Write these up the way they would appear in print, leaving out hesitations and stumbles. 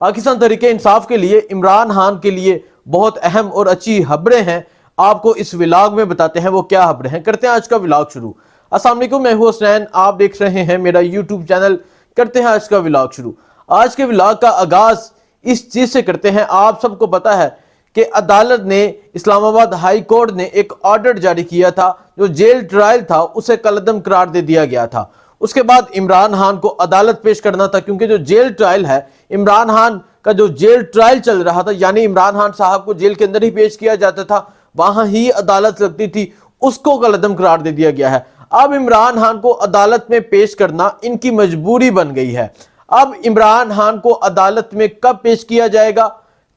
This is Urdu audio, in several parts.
پاکستان تحریک انصاف کے لیے عمران خان کے لیے بہت اہم اور اچھی خبریں ہیں، آپ کو اس ولاگ میں بتاتے ہیں وہ کیا خبریں ہیں۔ کرتے ہیں آج کا ولاگ شروع۔ السلام علیکم، میں ہوں حسنین، آپ دیکھ رہے ہیں میرا یوٹیوب چینل۔ کرتے ہیں آج کا ولاگ شروع۔ آج کے ولاگ کا آغاز اس چیز سے کرتے ہیں، آپ سب کو پتا ہے کہ عدالت نے، اسلام آباد ہائی کورٹ نے ایک آرڈر جاری کیا تھا، جو جیل ٹرائل تھا اسے کالعدم قرار دے دیا گیا تھا۔ اس کے بعد عمران خان کو عدالت پیش کرنا تھا، کیونکہ جو جیل ٹرائل ہے، عمران خان کا جو جیل ٹرائل چل رہا تھا، یعنی عمران خان صاحب کو جیل کے اندر ہی پیش کیا جاتا تھا، وہاں ہی عدالت لگتی تھی، اس کو کالعدم قرار دے دیا گیا ہے۔ اب عمران خان کو عدالت میں پیش کرنا ان کی مجبوری بن گئی ہے۔ اب عمران خان کو عدالت میں کب پیش کیا جائے گا،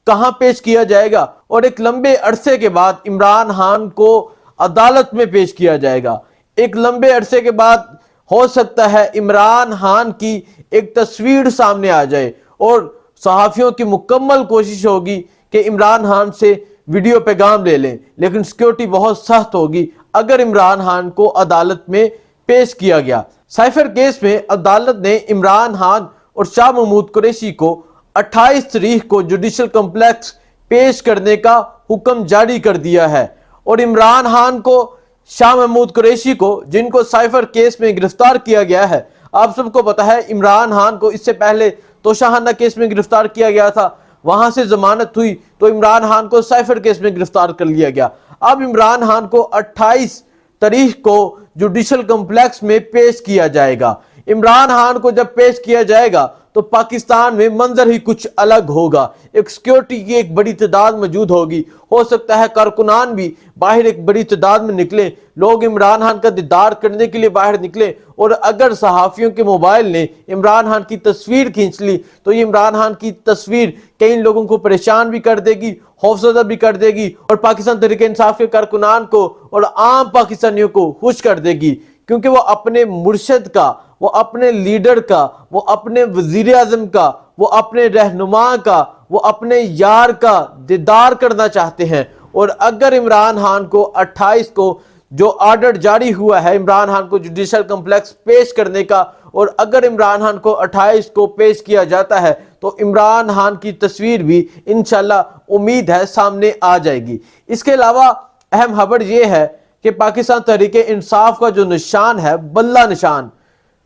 کہاں پیش کیا جائے گا، اور ایک لمبے عرصے کے بعد عمران خان کو عدالت میں پیش کیا جائے گا۔ ایک لمبے عرصے کے بعد ہو سکتا ہے عمران خان کی ایک تصویر سامنے آ جائے، اور صحافیوں کی مکمل کوشش ہوگی کہ عمران خان سے ویڈیو پیغام لے لیں، لیکن سیکیورٹی بہت سخت ہوگی اگر عمران خان کو عدالت میں پیش کیا گیا۔ سائفر کیس میں عدالت نے عمران خان اور شاہ محمود قریشی کو 28 تاریخ کو جوڈیشل کمپلیکس پیش کرنے کا حکم جاری کر دیا ہے، اور عمران خان کو، شاہ محمود قریشی کو، جن کو سائفر کیس میں گرفتار کیا گیا ہے، آپ سب کو پتا ہے عمران خان کو اس سے پہلے توشہ کیس میں گرفتار کیا گیا تھا، وہاں سے ضمانت ہوئی تو عمران خان کو سائفر کیس میں گرفتار کر لیا گیا۔ اب عمران خان کو 28 تاریخ کو جوڈیشل کمپلیکس میں پیش کیا جائے گا۔ عمران خان کو جب پیش کیا جائے گا تو پاکستان میں منظر ہی کچھ الگ ہوگا۔ ایک سیکیورٹی کی ایک بڑی تعداد موجود ہوگی، ہو سکتا ہے کارکنان بھی باہر ایک بڑی تعداد میں نکلیں، لوگ عمران خان کا دیدار کرنے کے لیے باہر نکلیں، اور اگر صحافیوں کے موبائل نے عمران خان کی تصویر کھینچ لی تو یہ عمران خان کی تصویر کئی لوگوں کو پریشان بھی کر دے گی، خوفزدہ بھی کر دے گی، اور پاکستان تحریک انصاف کے کارکنان کو اور عام پاکستانیوں کو خوش کر دے گی، کیونکہ وہ اپنے مرشد کا، وہ اپنے لیڈر کا، وہ اپنے وزیر اعظم کا، وہ اپنے رہنما کا، وہ اپنے یار کا دیدار کرنا چاہتے ہیں۔ اور اگر عمران خان کو 28 کو جو آرڈر جاری ہوا ہے عمران خان کو جوڈیشل کمپلیکس پیش کرنے کا، اور اگر عمران خان کو 28 کو پیش کیا جاتا ہے تو عمران خان کی تصویر بھی انشاءاللہ امید ہے سامنے آ جائے گی۔ اس کے علاوہ اہم خبر یہ ہے کہ پاکستان تحریک انصاف کا جو نشان ہے، بلہ نشان،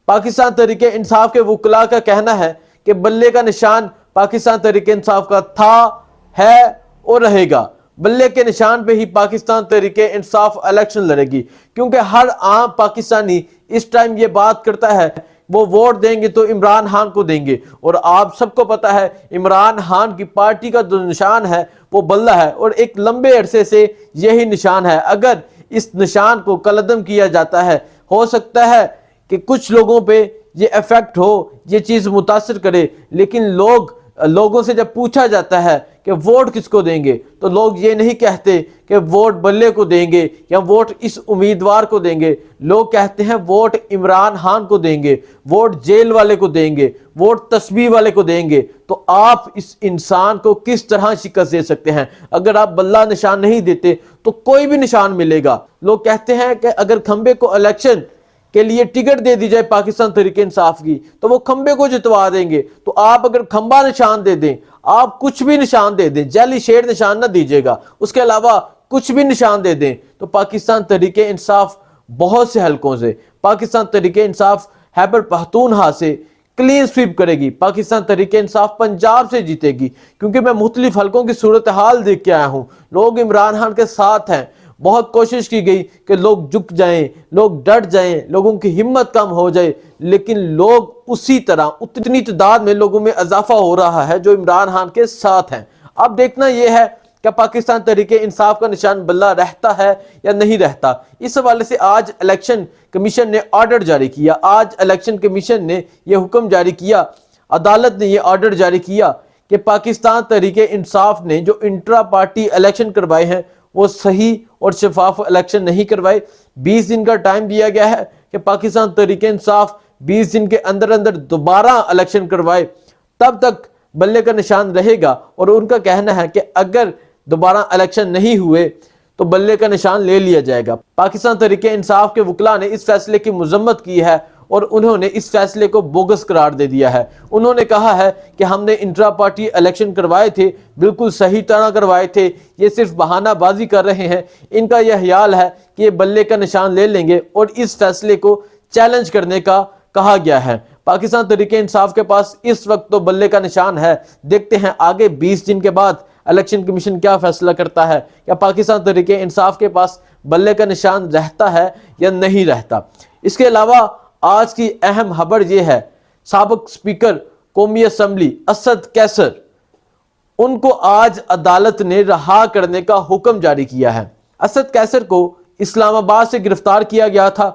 پاکستان تحریک انصاف کے وکلاء کا کہنا ہے کہ بلے کا نشان پاکستان تحریک انصاف کا تھا، ہے اور رہے گا۔ بلے کے نشان پہ ہی پاکستان تحریک انصاف الیکشن لڑے گی، کیونکہ ہر عام پاکستانی اس ٹائم یہ بات کرتا ہے وہ ووٹ دیں گے تو عمران خان کو دیں گے، اور آپ سب کو پتا ہے عمران خان کی پارٹی کا جو نشان ہے وہ بلہ ہے، اور ایک لمبے عرصے سے یہی نشان ہے۔ اگر اس نشان کو کالعدم کیا جاتا ہے، ہو سکتا ہے کہ کچھ لوگوں پہ یہ ایفیکٹ ہو، یہ چیز متاثر کرے، لیکن لوگوں سے جب پوچھا جاتا ہے کہ ووٹ کس کو دیں گے تو لوگ یہ نہیں کہتے کہ ووٹ بلے کو دیں گے یا ووٹ اس امیدوار کو دیں گے، لوگ کہتے ہیں ووٹ عمران خان کو دیں گے، ووٹ جیل والے کو دیں گے، ووٹ تسبیح والے کو دیں گے۔ تو آپ اس انسان کو کس طرح شکست دے سکتے ہیں؟ اگر آپ بلہ نشان نہیں دیتے تو کوئی بھی نشان ملے گا۔ لوگ کہتے ہیں کہ اگر کھمبے کو الیکشن کے لیے ٹکٹ دے دی جائے پاکستان تحریک انصاف کی تو وہ کھمبے کو جتوا دیں گے۔ تو آپ اگر کھمبا نشان دے دیں، آپ کچھ بھی نشان دے دیں، جعلی شیر نشان نہ دیجیے گا، اس کے علاوہ کچھ بھی نشان دے دیں، تو پاکستان تحریک انصاف بہت سے حلقوں سے، پاکستان تحریک انصاف خیبر پختونخوا سے کلین سویپ کرے گی، پاکستان تحریک انصاف پنجاب سے جیتے گی، کیونکہ میں مختلف حلقوں کی صورتحال دیکھ کے آیا ہوں، لوگ عمران خان کے ساتھ ہیں۔ بہت کوشش کی گئی کہ لوگ جھک جائیں، لوگ ڈٹ جائیں، لوگوں کی ہمت کم ہو جائے، لیکن لوگ اسی طرح، اتنی تعداد میں لوگوں میں اضافہ ہو رہا ہے جو عمران خان کے ساتھ ہیں۔ اب دیکھنا یہ ہے کہ پاکستان تحریک انصاف کا نشان بلہ رہتا ہے یا نہیں رہتا۔ اس حوالے سے آج الیکشن کمیشن نے آرڈر جاری کیا، آج الیکشن کمیشن نے یہ حکم جاری کیا، عدالت نے یہ آرڈر جاری کیا کہ پاکستان تحریک انصاف نے جو انٹرا پارٹی الیکشن کروائے ہیں وہ صحیح اور شفاف الیکشن نہیں کروائے۔ 20 دن کا ٹائم دیا گیا ہے کہ پاکستان تحریک انصاف 20 دن کے اندر دوبارہ الیکشن کروائے، تب تک بلے کا نشان رہے گا، اور ان کا کہنا ہے کہ اگر دوبارہ الیکشن نہیں ہوئے تو بلے کا نشان لے لیا جائے گا۔ پاکستان تحریک انصاف کے وکلاء نے اس فیصلے کی مذمت کی ہے اور انہوں نے اس فیصلے کو بوگس قرار دے دیا ہے۔ انہوں نے کہا ہے کہ ہم نے انٹرا پارٹی الیکشن کروائے تھے، بالکل صحیح طرح کروائے تھے، یہ صرف بہانہ بازی کر رہے ہیں۔ ان کا یہ خیال ہے کہ یہ بلے کا نشان لے لیں گے اور اس فیصلے کو چیلنج کرنے کا کہا گیا ہے۔ پاکستان تحریک انصاف کے پاس اس وقت تو بلے کا نشان ہے، دیکھتے ہیں آگے 20 دن کے بعد الیکشن کمیشن کیا فیصلہ کرتا ہے، یا پاکستان تحریک انصاف کے پاس بلے کا نشان رہتا ہے یا نہیں رہتا۔ اس کے علاوہ آج کی اہم خبر یہ ہے، سابق سپیکر قومی اسمبلی اسد قیصر، ان کو آج عدالت نے رہا کرنے کا حکم جاری کیا ہے۔ اسد قیصر کو اسلام آباد سے گرفتار کیا گیا تھا،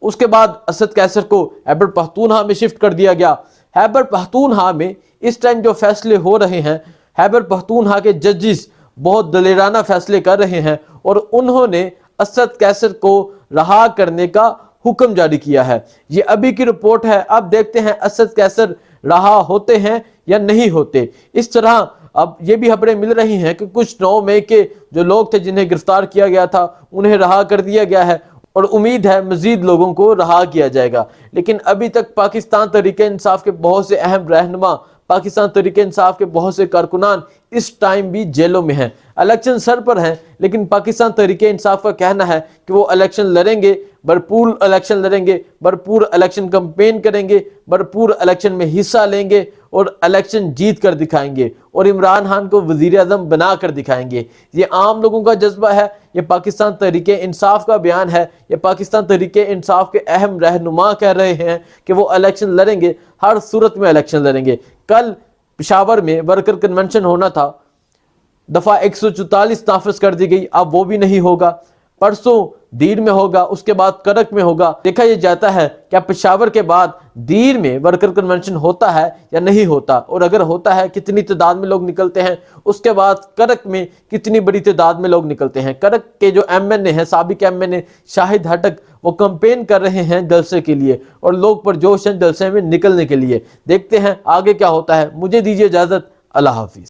اس کے بعد اسد قیصر کو خیبر پختونخوا میں شفٹ کر دیا گیا۔ خیبر پختونخوا میں اس ٹائم جو فیصلے ہو رہے ہیں، خیبر پختونخوا کے ججز بہت دلیرانہ فیصلے کر رہے ہیں اور انہوں نے اسد قیصر کو رہا کرنے کا حکم جاری کیا ہے۔ یہ ابھی کی رپورٹ ہے، اب دیکھتے ہیں اسد قیصر رہا ہوتے ہیں یا نہیں ہوتے۔ اس طرح اب یہ بھی خبریں مل رہی ہیں کہ کچھ 9 مئی کے جو لوگ تھے جنہیں گرفتار کیا گیا تھا انہیں رہا کر دیا گیا ہے، اور امید ہے مزید لوگوں کو رہا کیا جائے گا۔ لیکن ابھی تک پاکستان تحریک انصاف کے بہت سے اہم رہنما، پاکستان تحریک انصاف کے بہت سے کارکنان اس ٹائم بھی جیلوں میں ہیں۔ الیکشن سر پر ہیں، لیکن پاکستان تحریک انصاف کا کہنا ہے کہ وہ الیکشن لڑیں گے، بھرپور الیکشن لڑیں گے، بھرپور الیکشن کمپین کریں گے، بھرپور الیکشن میں حصہ لیں گے اور الیکشن جیت کر دکھائیں گے اور عمران خان کو وزیر اعظم بنا کر دکھائیں گے۔ یہ عام لوگوں کا جذبہ ہے، یہ پاکستان تحریک انصاف کا بیان ہے، یہ پاکستان تحریک انصاف کے اہم رہنما کہہ رہے ہیں کہ وہ الیکشن لڑیں گے، ہر صورت میں الیکشن لڑیں گے۔ کل پشاور میں ورکر کنونشن ہونا تھا، دفعہ 144 نافذ کر دی گئی، اب وہ بھی نہیں ہوگا۔ پرسوں دیر میں ہوگا، اس کے بعد کرک میں ہوگا۔ دیکھا یہ جاتا ہے کہ پشاور کے بعد دیر میں ورکر کنونشن ہوتا ہے یا نہیں ہوتا، اور اگر ہوتا ہے کتنی تعداد میں لوگ نکلتے ہیں، اس کے بعد کرک میں کتنی بڑی تعداد میں لوگ نکلتے ہیں۔ کرک کے جو ایم این اے ہیں، سابق ایم این اے شاہد ہٹک، وہ کمپین کر رہے ہیں جلسے کے لیے اور لوگ پرجوش ہیں جلسے میں نکلنے کے لیے۔ دیکھتے ہیں آگے کیا ہوتا ہے۔ مجھے دیجیے اجازت، اللہ حافظ۔